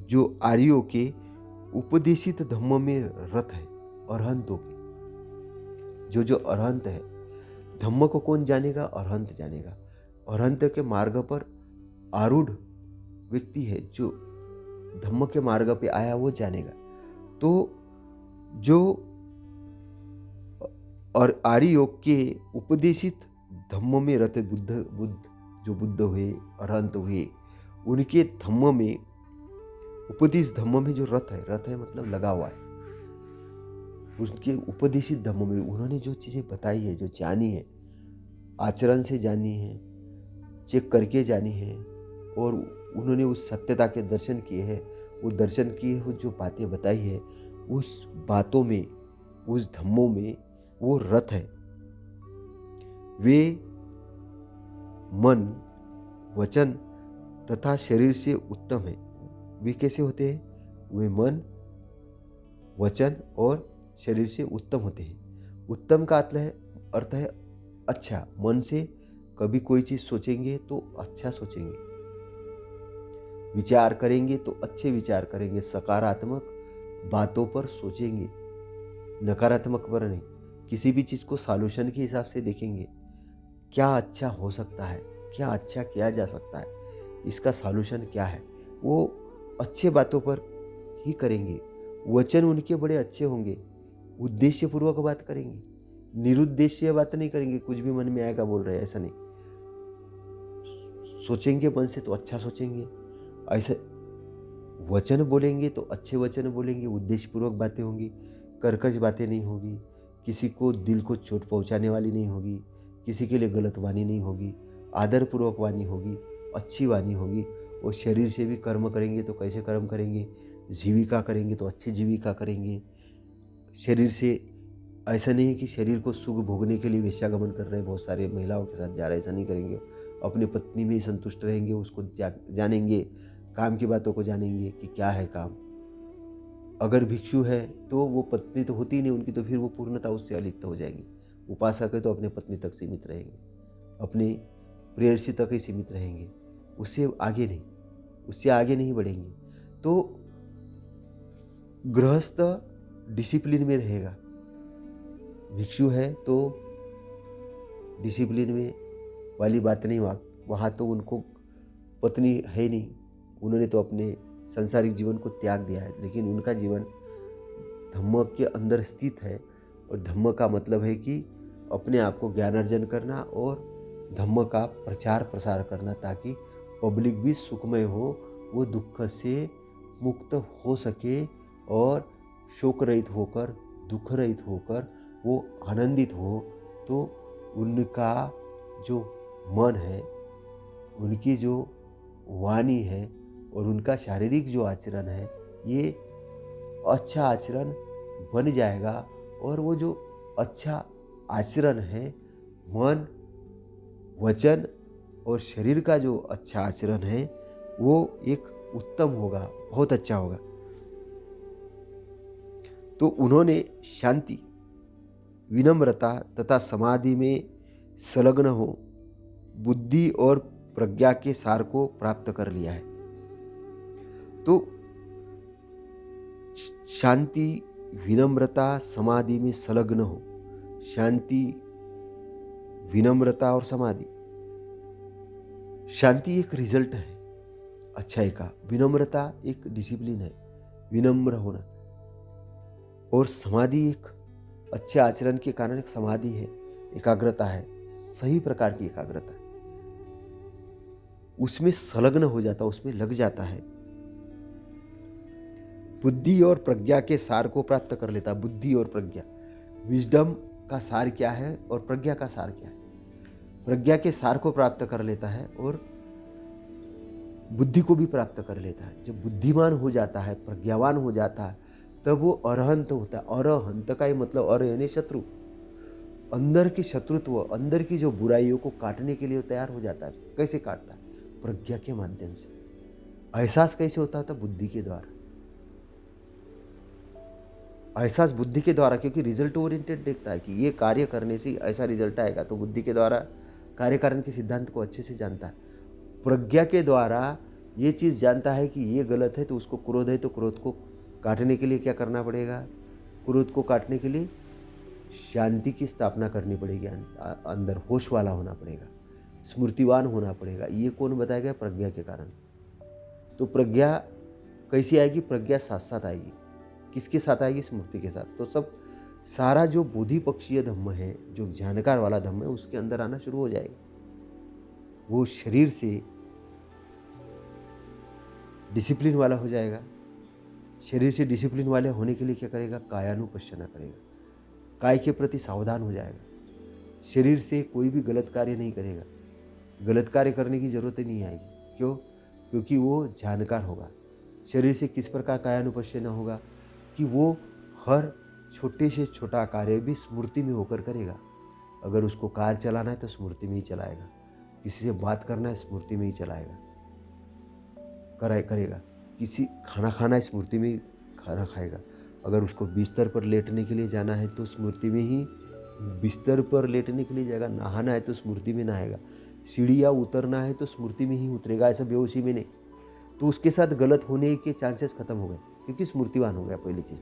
जो आर्यों के उपदेशित धम्म में रत है, अरहंतों के जो अरहंत है। धम्म को कौन जानेगा? अरहंत जानेगा। अरहंत के मार्ग पर आरूढ़ व्यक्ति है, जो धम्म के मार्ग पे आया वो जानेगा। तो जो और आर्य योग के उपदेशित धम्म में रत बुद्ध हुए, अरहंत हुए, उनके धम्म में उपदेश धम्म में जो रत है मतलब लगा हुआ है, उनके उपदेशित धम्म में उन्होंने जो चीज़ें बताई है, जो जानी है, आचरण से जानी है, चेक करके जानी है, और उन्होंने उस सत्यता के दर्शन किए हैं, वो दर्शन किए हुए जो बातें बताई है, उस बातों में, उस धम्मों में वो रत है। वे मन, वचन तथा शरीर से उत्तम है। वे कैसे होते हैं? वे मन, वचन और शरीर से उत्तम होते हैं। उत्तम का अर्थ है अच्छा। मन से कभी कोई चीज़ सोचेंगे तो अच्छा सोचेंगे, विचार करेंगे तो अच्छे विचार करेंगे, सकारात्मक बातों पर सोचेंगे, नकारात्मक पर नहीं। किसी भी चीज़ को सॉल्यूशन के हिसाब से देखेंगे, क्या अच्छा हो सकता है, क्या अच्छा किया जा सकता है, इसका सॉल्यूशन क्या है, वो अच्छे बातों पर ही करेंगे। वचन उनके बड़े अच्छे होंगे, उद्देश्यपूर्वक बात करेंगे, निरुद्देश्य बात नहीं करेंगे, कुछ भी मन में आएगा बोल रहे हैं, ऐसा नहीं। सोचेंगे मन से तो अच्छा सोचेंगे, ऐसे वचन बोलेंगे तो अच्छे वचन बोलेंगे, उद्देश्यपूर्वक बातें होंगी, कर्कश बातें नहीं होगी, किसी को दिल को चोट पहुंचाने वाली नहीं होगी, किसी के लिए गलत वाणी नहीं होगी, आदरपूर्वक वाणी होगी, अच्छी वाणी होगी। और शरीर से भी कर्म करेंगे तो कैसे कर्म करेंगे, जीविका करेंगे तो अच्छी जीविका करेंगे, शरीर से ऐसा नहीं है कि शरीर को सुख भोगने के लिए वेश्यागमन कर रहे हैं, बहुत सारे महिलाओं के साथ जा रहे हैं, ऐसा नहीं करेंगे। अपनी पत्नी में ही संतुष्ट रहेंगे, उसको जानेंगे, काम की बातों को जानेंगे कि क्या है काम। अगर भिक्षु है तो वो पत्नी तो होती ही नहीं उनकी, तो फिर वो पूर्णता उससे अलिप्त हो जाएंगी। उपासक है तो अपने पत्नी तक सीमित रहेंगे, अपने प्रेयसी तक ही सीमित रहेंगे, उससे आगे नहीं बढ़ेंगे। तो गृहस्थ डिसिप्लिन में रहेगा, भिक्षु है तो डिसिप्लिन में वाली बात नहीं। वहाँ तो उनको पत्नी है नहीं, उन्होंने तो अपने सांसारिक जीवन को त्याग दिया है, लेकिन उनका जीवन धम्म के अंदर स्थित है। और धम्म का मतलब है कि अपने आप को ज्ञान अर्जन करना और धम्म का प्रचार प्रसार करना, ताकि पब्लिक भी सुखमय हो, वो दुख से मुक्त हो सके और शोक रहित होकर, दुख रहित होकर वो आनंदित हो। तो उनका जो मन है, उनकी जो वाणी है और उनका शारीरिक जो आचरण है, ये अच्छा आचरण बन जाएगा। और वो जो अच्छा आचरण है, मन, वचन और शरीर का जो अच्छा आचरण है, वो एक उत्तम होगा, बहुत अच्छा होगा। तो उन्होंने शांति, विनम्रता तथा समाधि में संलग्न हो बुद्धि और प्रज्ञा के सार को प्राप्त कर लिया है। तो शांति, विनम्रता, समाधि में संलग्न हो, शांति, विनम्रता और समाधि। शांति एक रिजल्ट है अच्छाई का, विनम्रता एक डिसिप्लिन है, विनम्र होना। और समाधि एक अच्छे आचरण के कारण एक समाधि है, एकाग्रता है, सही प्रकार की एकाग्रता, उसमें संलग्न हो जाता, उसमें लग जाता है। बुद्धि और प्रज्ञा के सार को प्राप्त कर लेता। बुद्धि और प्रज्ञा, विजडम का सार क्या है और प्रज्ञा का सार क्या है। प्रज्ञा के सार को प्राप्त कर लेता है और बुद्धि को भी प्राप्त कर लेता है। जब बुद्धिमान हो जाता है, प्रज्ञावान हो जाता है, तब वो अरहंत होता है। अरहंत का ही मतलब अर यानी शत्रु, अंदर की शत्रुत्व, अंदर की जो बुराइयों को काटने के लिए तैयार हो जाता है। कैसे काटता है? प्रज्ञा के माध्यम से। एहसास कैसे होता था? बुद्धि के द्वारा। एहसास बुद्धि के द्वारा, क्योंकि रिजल्ट ओरिएंटेड देखता है कि ये कार्य करने से ऐसा रिजल्ट आएगा, तो बुद्धि के द्वारा कार्य कारण के सिद्धांत को अच्छे से जानता है। प्रज्ञा के द्वारा ये चीज़ जानता है कि ये गलत है, तो उसको क्रोध है तो क्रोध को काटने के लिए क्या करना पड़ेगा? क्रोध को काटने के लिए शांति की स्थापना करनी पड़ेगी, अंदर होश वाला होना पड़ेगा, स्मृतिवान होना पड़ेगा। ये कौन बताएगा? प्रज्ञा के कारण। तो प्रज्ञा कैसी आएगी? प्रज्ञा साथ साथ आएगी। किसके साथ आएगी? स्मृति के साथ। तो सब सारा जो बोधि पक्षीय धम्म है, जो जानकार वाला धम्म है, उसके अंदर आना शुरू हो जाएगा। वो शरीर से डिसिप्लिन वाला हो जाएगा। शरीर से डिसिप्लिन वाले होने के लिए क्या करेगा? कायानुपश्यना करेगा, काय के प्रति सावधान हो जाएगा। शरीर से कोई भी गलत कार्य नहीं करेगा, गलत कार्य करने की जरूरत ही नहीं आएगी। क्यों? क्योंकि वो जानकार होगा। शरीर से किस प्रकार कायानुपश्यना होगा कि वो हर छोटे से छोटा कार्य भी स्मृति में होकर करेगा। अगर उसको कार चलाना है तो स्मृति में ही चलाएगा, किसी से बात करना है स्मृति में ही चलाएगा, करेगा। किसी खाना खाना है स्मृति में ही खाना खाएगा। अगर उसको बिस्तर पर लेटने के लिए जाना है तो स्मृति में ही बिस्तर पर लेटने के लिए जाएगा। नहाना है तो स्मृति में नहाएगा। सीढ़ियाँ उतरना है तो स्मृति में ही उतरेगा, ऐसा बेहोशी में नहीं। तो उसके साथ गलत होने के चांसेस खत्म हो गए, क्योंकि स्मृतिवान हो गया। पहली चीज़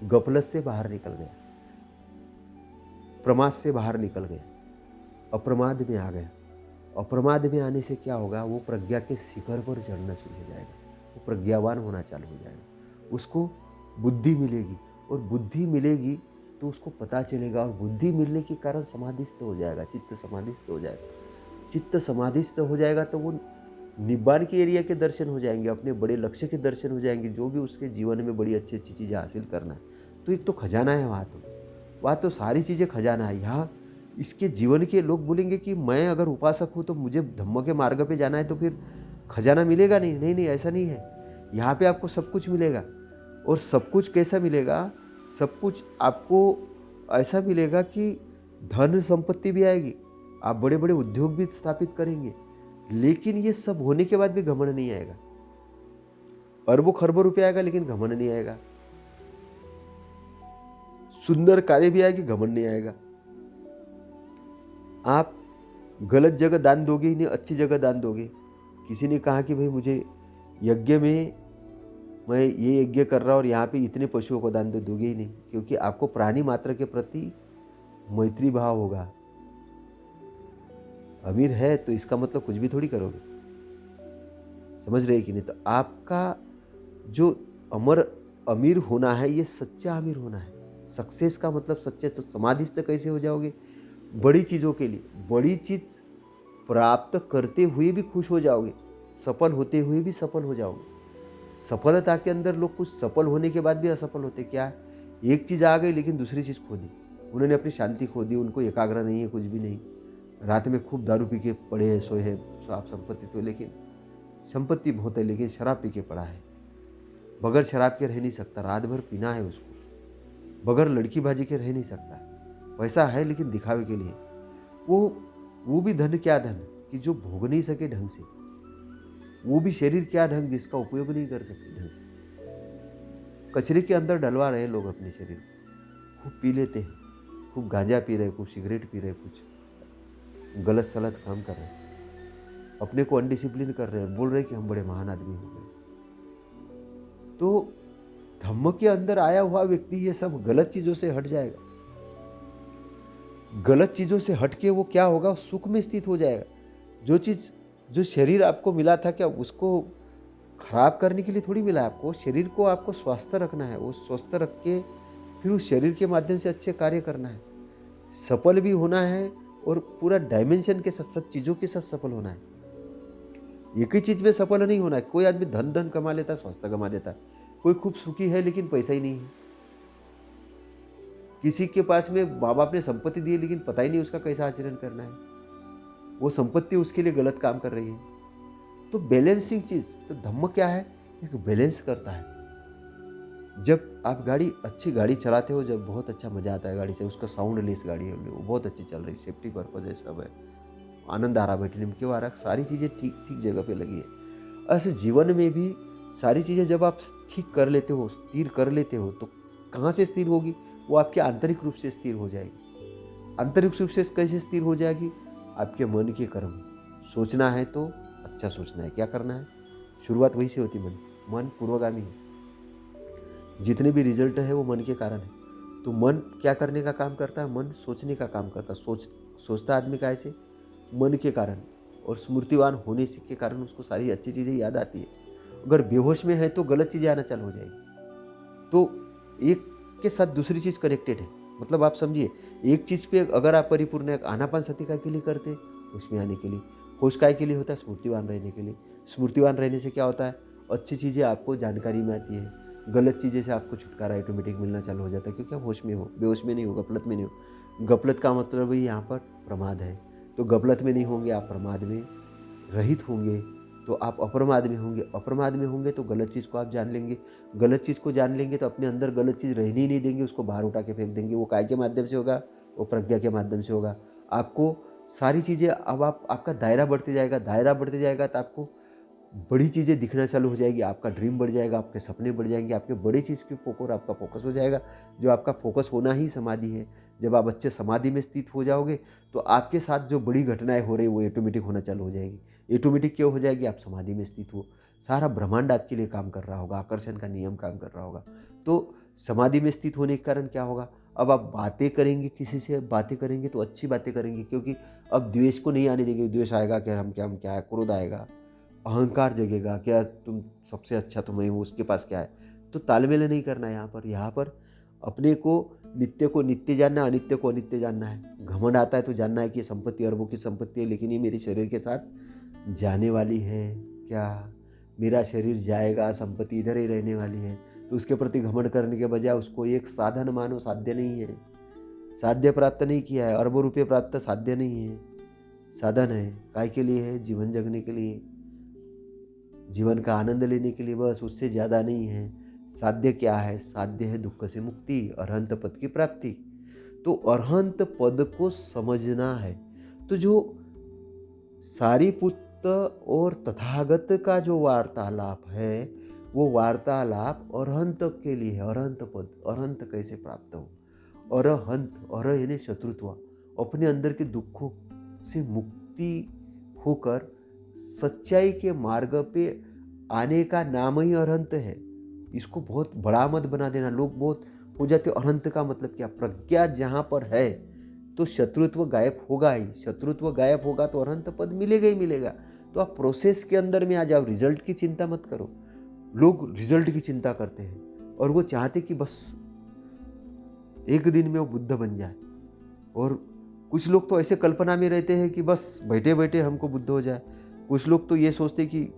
गफलत से बाहर निकल गया, प्रमाद से बाहर निकल गया, अप्रमाद में आ गया। अप्रमाद में आने से क्या होगा? वो प्रज्ञा के शिखर पर चढ़ना शुरू हो जाएगा, वो प्रज्ञावान होना चालू हो जाएगा। उसको बुद्धि मिलेगी, और बुद्धि मिलेगी तो उसको पता चलेगा, और बुद्धि मिलने के कारण समाधिस्थ हो जाएगा, चित्त समाधिस्थ हो जाएगा। चित्त समाधिस्थ हो जाएगा तो वो निब्बान के एरिया के दर्शन हो जाएंगे, अपने बड़े लक्ष्य के दर्शन हो जाएंगे, जो भी उसके जीवन में बड़ी अच्छी अच्छी चीज़ें हासिल करना है। तो एक तो खजाना है वहाँ तो सारी चीज़ें खजाना है। यहाँ इसके जीवन के लोग बोलेंगे कि मैं अगर उपासक हूँ तो मुझे धम्म के मार्ग पे जाना है, तो फिर खजाना मिलेगा नहीं। नहीं, ऐसा नहीं है। यहाँ पे आपको सब कुछ मिलेगा। और सब कुछ कैसा मिलेगा? सब कुछ आपको ऐसा मिलेगा कि धन संपत्ति भी आएगी, आप बड़े बड़े उद्योग भी स्थापित करेंगे, लेकिन ये सब होने के बाद भी घमंड नहीं आएगा। अरबों खरबों रुपया आएगा लेकिन घमंड नहीं आएगा। सुंदर कार्य भी आएगी, घमंड नहीं आएगा। आप गलत जगह दान दोगे ही नहीं, अच्छी जगह दान दोगे। किसी ने कहा कि भाई मुझे यज्ञ में मैं ये यज्ञ कर रहा और यहाँ पे इतने पशुओं को दान दोगे ही नहीं, क्योंकि आपको प्राणी मात्र के प्रति मैत्री भाव होगा। अमीर है तो इसका मतलब कुछ भी थोड़ी करोगे, समझ रहे कि नहीं? तो आपका जो अमीर होना है, ये सच्चा अमीर होना है। सक्सेस का मतलब सच्चे, तो समाधिस्थ कैसे हो जाओगे? बड़ी चीज़ों के लिए, बड़ी चीज़ प्राप्त करते हुए भी खुश हो जाओगे, सफल होते हुए भी सफल हो जाओगे। सफलता के अंदर लोग कुछ सफल होने के बाद भी असफल होते। क्या? एक चीज़ आ गई लेकिन दूसरी चीज़ खो दी। उन्होंने अपनी शांति खो दी, उनको एकाग्र नहीं है, कुछ भी नहीं। रात में खूब दारू पी के पड़े हैं, सोए हैं, आप संपत्ति तो, लेकिन संपत्ति बहुत है लेकिन शराब पी के पड़ा है। बगैर शराब के रह नहीं सकता, रात भर पीना है उसको। बगैर लड़की बाजी के रह नहीं सकता। पैसा है लेकिन दिखावे के लिए। वो भी धन, क्या धन कि जो भोग नहीं सके ढंग से। वो भी शरीर, क्या ढंग जिसका उपयोग नहीं कर सकते ढंग से। कचरे के अंदर डलवा रहे लोग अपने शरीर को। खूब पी लेते हैं, खूब गांजा पी रहे, खूब सिगरेट पी रहे, कुछ गलत सलत काम कर रहे हैं, अपने को अनडिसिप्लिन कर रहे हैं, बोल रहे हैं कि हम बड़े महान आदमी हो गए। तो धम्म के अंदर आया हुआ व्यक्ति ये सब गलत चीज़ों से हट जाएगा। गलत चीज़ों से हट के वो क्या होगा? सुख में स्थित हो जाएगा। जो शरीर आपको मिला था, क्या उसको खराब करने के लिए थोड़ी मिला है आपको। शरीर को आपको स्वस्थ रखना है, वो स्वस्थ रख के फिर उस शरीर के माध्यम से अच्छे कार्य करना है, सफल भी होना है, और पूरा डायमेंशन के साथ, सब चीज़ों के साथ सफल होना है। एक ही चीज़ में सफल नहीं होना है। कोई आदमी धन कमा लेता है, स्वास्थ्य कमा देता है। कोई खूब सुखी है लेकिन पैसा ही नहीं है। किसी के पास में माँ बाप ने संपत्ति दी है लेकिन पता ही नहीं उसका कैसा आचरण करना है। वो संपत्ति उसके लिए गलत काम कर रही है। तो बैलेंसिंग चीज़, तो धम्म क्या है? एक बैलेंस करता है। जब आप अच्छी गाड़ी चलाते हो, जब बहुत अच्छा मजा आता है गाड़ी से, उसका साउंड लेस गाड़ी है, वो बहुत अच्छी चल रही, सेफ्टी पर्पज है, सब है, आनंद आ रहा, बैठने में क्यों आ रहा, सारी चीज़ें ठीक ठीक जगह पे लगी है। ऐसे जीवन में भी सारी चीज़ें जब आप ठीक कर लेते हो, स्थिर कर लेते हो, तो कहाँ से स्थिर होगी? वो आपके आंतरिक रूप से स्थिर हो जाएगी। आंतरिक रूप से कैसे स्थिर हो जाएगी? आपके मन के कर्म। सोचना है तो अच्छा सोचना है। क्या करना है? शुरुआत वहीं से होती, मन से। मन पूर्वगामी है। जितने भी रिजल्ट है वो मन के कारण है। तो मन क्या करने का काम करता है? मन सोचने का काम करता है। सोचता आदमी का ऐसे मन के कारण, और स्मृतिवान होने के कारण उसको सारी अच्छी चीज़ें याद आती है। अगर बेहोश में है तो गलत चीज़ें आना चालू हो जाएगी। तो एक के साथ दूसरी चीज़ कनेक्टेड है। मतलब आप समझिए, एक चीज़ पे अगर आप परिपूर्ण है, आनापान सती काय के लिए करते, उसमें आने के लिए। होश काय के लिए होता है? स्मृतिवान रहने के लिए। स्मृतिवान रहने से क्या होता है? अच्छी चीज़ें आपको जानकारी में आती है, गलत चीज़ें से आपको छुटकारा ऑटोमेटिक मिलना चालू हो जाता है, क्योंकि आप होश में हो, बेहोश में नहीं हो, गफलत में नहीं हो। गफलत का मतलब ही यहाँ पर प्रमाद है। तो गफलत में नहीं होंगे, आप प्रमाद में रहित होंगे, तो आप अप्रमाद में होंगे। अप्रमाद में होंगे तो गलत चीज़ को आप जान लेंगे। गलत चीज़ को जान लेंगे तो अपने अंदर गलत चीज़ रहने ही नहीं देंगे, उसको बाहर उठा के फेंक देंगे। वो काय के माध्यम से होगा? वो प्रज्ञा के माध्यम से होगा। आपको सारी चीज़ें, अब आपका दायरा बढ़ते जाएगा, दायरा बढ़ते जाएगा, तो आपको बड़ी चीज़ें दिखना चालू हो जाएगी। आपका ड्रीम बढ़ जाएगा, आपके सपने बढ़ जाएंगे, आपके बड़ी चीज़ के ऊपर आपका फोकस हो जाएगा। जो आपका फोकस होना ही समाधि है। जब आप अच्छे समाधि में स्थित हो जाओगे तो आपके साथ जो बड़ी घटनाएं हो रही वो ऑटोमेटिक होना चालू हो जाएगी। ऑटोमेटिक क्यों हो जाएगी? आप समाधि में स्थित हो, सारा ब्रह्मांड आपके लिए काम कर रहा होगा, आकर्षण का नियम काम कर रहा होगा। तो समाधि में स्थित होने के कारण क्या होगा? अब आप बातें करेंगे, किसी से बातें करेंगे तो अच्छी बातें करेंगे, क्योंकि अब द्वेष को नहीं आने देंगे। द्वेष आएगा क्या, हम क्या है, क्रोध आएगा, अहंकार जगेगा, क्या तुम सबसे अच्छा तो मैं हूँ, उसके पास क्या है। तो तालमेल नहीं करना है यहाँ पर अपने को नित्य जानना, अनित्य को अनित्य जानना है। घमंड आता है तो जानना है कि संपत्ति अरबों की संपत्ति है, लेकिन ये मेरे शरीर के साथ जाने वाली है। क्या मेरा शरीर जाएगा, संपत्ति इधर ही रहने वाली है, तो उसके प्रति घमंड करने के बजाय उसको एक साधन मानो। साध्य नहीं है, साध्य प्राप्त नहीं किया है। अरबों रुपये प्राप्त साध्य नहीं है, साधन है। काय के लिए है? जीवन जगने के लिए, जीवन का आनंद लेने के लिए, बस, उससे ज़्यादा नहीं है। साध्य क्या है? साध्य है दुख से मुक्ति, अरहंत पद की प्राप्ति। तो अरहंत पद को समझना है। तो जो सारिपुत्र और तथागत का जो वार्तालाप है, वो वार्तालाप अरहंत के लिए है। अरहंत पद, अरहंत कैसे प्राप्त हो। अरहंत, अर यानी शत्रुत्व, अपने अंदर के दुखों से मुक्ति होकर सच्चाई के मार्ग पे आने का नाम ही अरहंत है। इसको बहुत बड़ा मत बना देना। लोग बहुत हो जाते, अरहंत का मतलब क्या। प्रज्ञा जहाँ पर है तो शत्रुत्व गायब होगा ही। शत्रुत्व गायब होगा तो अरहंत पद मिलेगा ही मिलेगा। तो आप प्रोसेस के अंदर में आ जाओ, रिजल्ट की चिंता मत करो। लोग रिजल्ट की चिंता करते हैं और वो चाहते कि बस एक दिन में वो बुद्ध बन जाए। और कुछ लोग तो ऐसे कल्पना में रहते हैं कि बस बैठे बैठे हमको बुद्ध हो जाए। कुछ लोग तो ये सोचते कि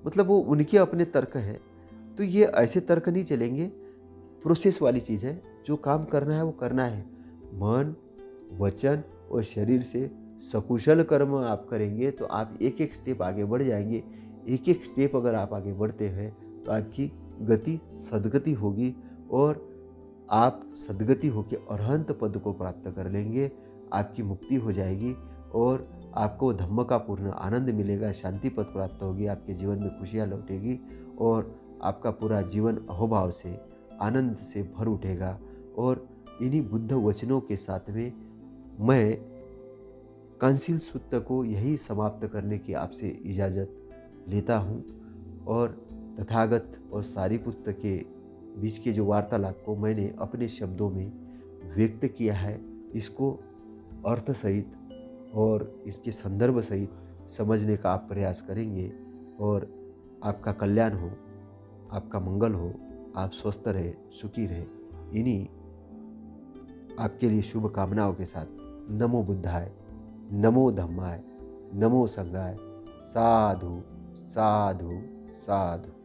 मतलब वो उनके अपने तर्क है। तो ये ऐसे तर्क नहीं चलेंगे। प्रोसेस वाली चीज़ है। जो काम करना है वो करना है। मन, वचन और शरीर से सकुशल कर्म आप करेंगे तो आप एक एक स्टेप आगे बढ़ जाएंगे। एक एक स्टेप अगर आप आगे बढ़ते हैं तो आपकी गति सद्गति होगी और आप सद्गति होकर अरहंत पद को प्राप्त कर लेंगे। आपकी मुक्ति हो जाएगी और आपको धम्म का पूर्ण आनंद मिलेगा। शांति पद प्राप्त होगी, आपके जीवन में खुशियाँ लौटेगी और आपका पूरा जीवन अहोभाव से आनंद से भर उठेगा। और इन्हीं बुद्ध वचनों के साथ में मैं कांसील सूत्र को यही समाप्त करने की आपसे इजाज़त लेता हूँ। और तथागत और सारिपुत्र के बीच के जो वार्तालाप को मैंने अपने शब्दों में व्यक्त किया है, इसको अर्थ सहित और इसके संदर्भ सहित समझने का आप प्रयास करेंगे और आपका कल्याण हो, आपका मंगल हो, आप स्वस्थ रहे, सुखी रहे। इन्हीं आपके लिए शुभ कामनाओं के साथ नमो बुद्धाय, नमो धम्माय, नमो संघाय। साधु साधु साधु।